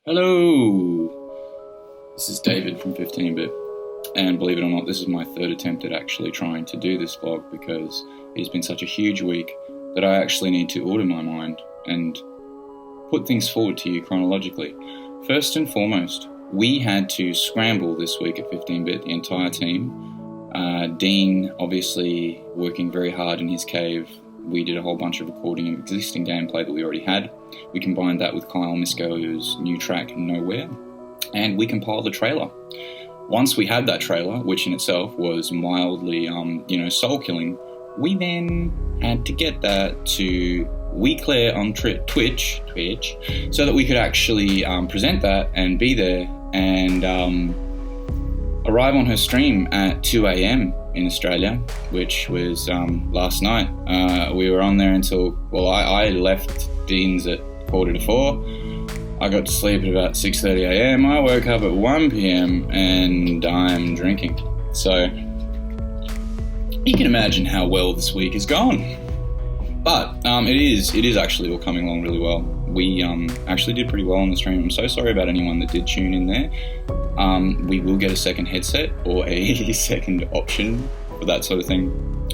Hello, this is David from 15-Bit, and believe it or not, this is my third attempt at actually trying to do this vlog because it's been such a huge week that I actually need to order my mind and put things forward to you chronologically. First and foremost, we had to scramble this week at 15-Bit, the entire team. Dean, obviously, working very hard in his cave. We did a whole bunch of recording of existing gameplay that we already had. We combined that with Kyle Misko's new track, Nowhere, and we compiled the trailer. Once we had that trailer, which in itself was mildly, soul-killing, we then had to get that to WeClaire on Twitch, so that we could actually present that and be there and arrive on her stream at 2 a.m. in Australia, which was last night. We were on there until, I left Dean's at 3:45. I got to sleep at about 6:30 a.m. I woke up at 1 p.m. and I'm drinking. So you can imagine how well this week has gone. But it is actually all coming along really well. We actually did pretty well on the stream. I'm so sorry about anyone that did tune in there. We will get a second headset or a second option for that sort of thing.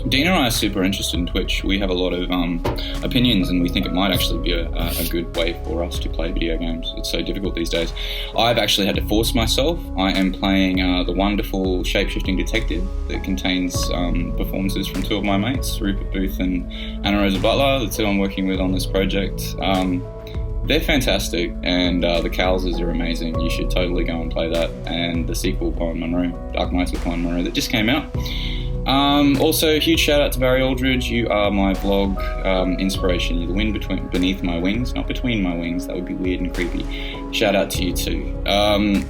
Dean and I are super interested in Twitch. We have a lot of opinions, and we think it might actually be a good way for us to play video games. It's so difficult these days. I've actually had to force myself. I am playing the wonderful Shapeshifting Detective that contains performances from two of my mates, Rupert Booth and Anna Rosa Butler, the two I'm working with on this project. They're fantastic, and the Cowleses are amazing. You should totally go and play that. And the sequel, Poem Monroe, Dark Knights of Poem Monroe, that just came out. Also, huge shout out to Barry Aldridge. You are my vlog inspiration. You're the wind beneath my wings, not between my wings. That would be weird and creepy. Shout out to you too.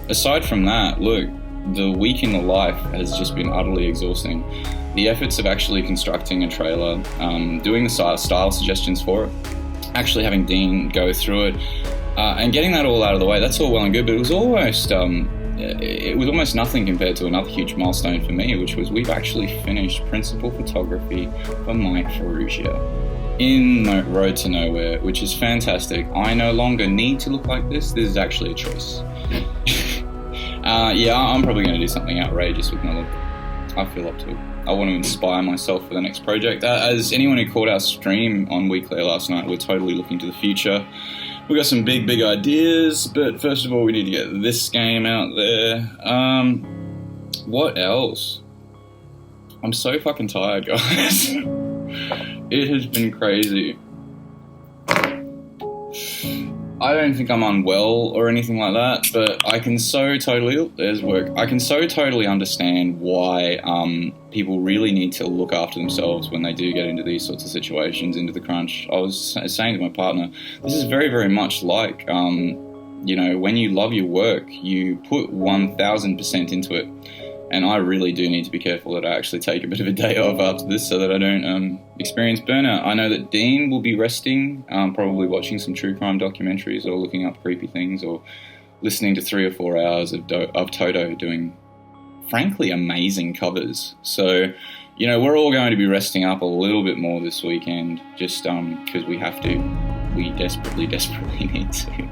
Aside from that, look, the week in the life has just been utterly exhausting. The efforts of actually constructing a trailer, doing the style suggestions for it, actually having Dean go through it, and getting that all out of the way, that's all well and good, but it was almost nothing compared to another huge milestone for me, which was we've actually finished principal photography for Mike Ferrugia in Road to Nowhere, which is fantastic. I no longer need to look like this. This is actually a choice. I'm probably going to do something outrageous with my look. I feel up to it. I want to inspire myself for the next project. As anyone who caught our stream on WeClaire last night, we're totally looking to the future. We've got some big ideas, but first of all, we need to get this game out there. What else? I'm so fucking tired, guys. It has been crazy. I don't think I'm unwell or anything like that, but I can so totally, I can so totally understand why people really need to look after themselves when they do get into these sorts of situations, into the crunch. I was saying to my partner, this is very, very much like, when you love your work, you put 1000% into it. And I really do need to be careful that I actually take a bit of a day off after this so that I don't experience burnout. I know that Dean will be resting, probably watching some true crime documentaries or looking up creepy things or listening to 3 or 4 hours of Toto doing, frankly, amazing covers. So, we're all going to be resting up a little bit more this weekend just because we have to. We desperately need to.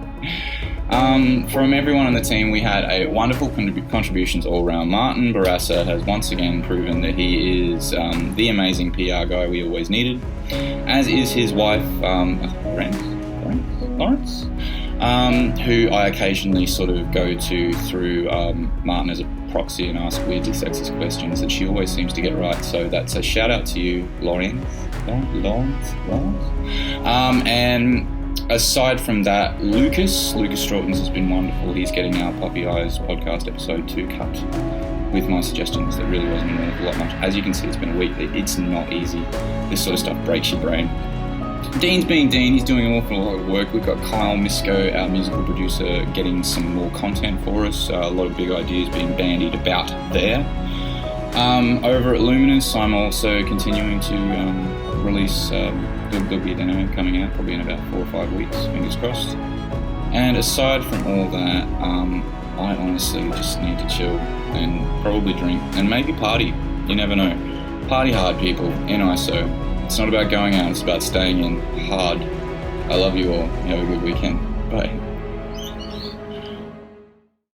From everyone on the team, we had a wonderful contributions all around. Martin Barassa has once again proven that he is the amazing PR guy we always needed, as is his wife, Lawrence, who I occasionally sort of go to through Martin as a proxy and ask weirdly sexist questions that she always seems to get right. So that's a shout out to you, Lawrence. And aside from that, Lucas Straughtons has been wonderful. He's getting our Puppy Eyes podcast episode 2 cut with my suggestions. There really wasn't an awful lot much. As you can see, it's been a week. It's not easy. This sort of stuff breaks your brain. Dean's being Dean. He's doing an awful lot of work. We've got Kyle Misko, our musical producer, getting some more content for us. A lot of big ideas being bandied about there. Over at Luminous, I'm also continuing to release... There'll be a demo coming out probably in about 4 or 5 weeks, fingers crossed. And aside from all that, I honestly just need to chill and probably drink and maybe party. You never know. Party hard, people, in ISO. It's not about going out, it's about staying in hard. I love you all. You have a good weekend. Bye.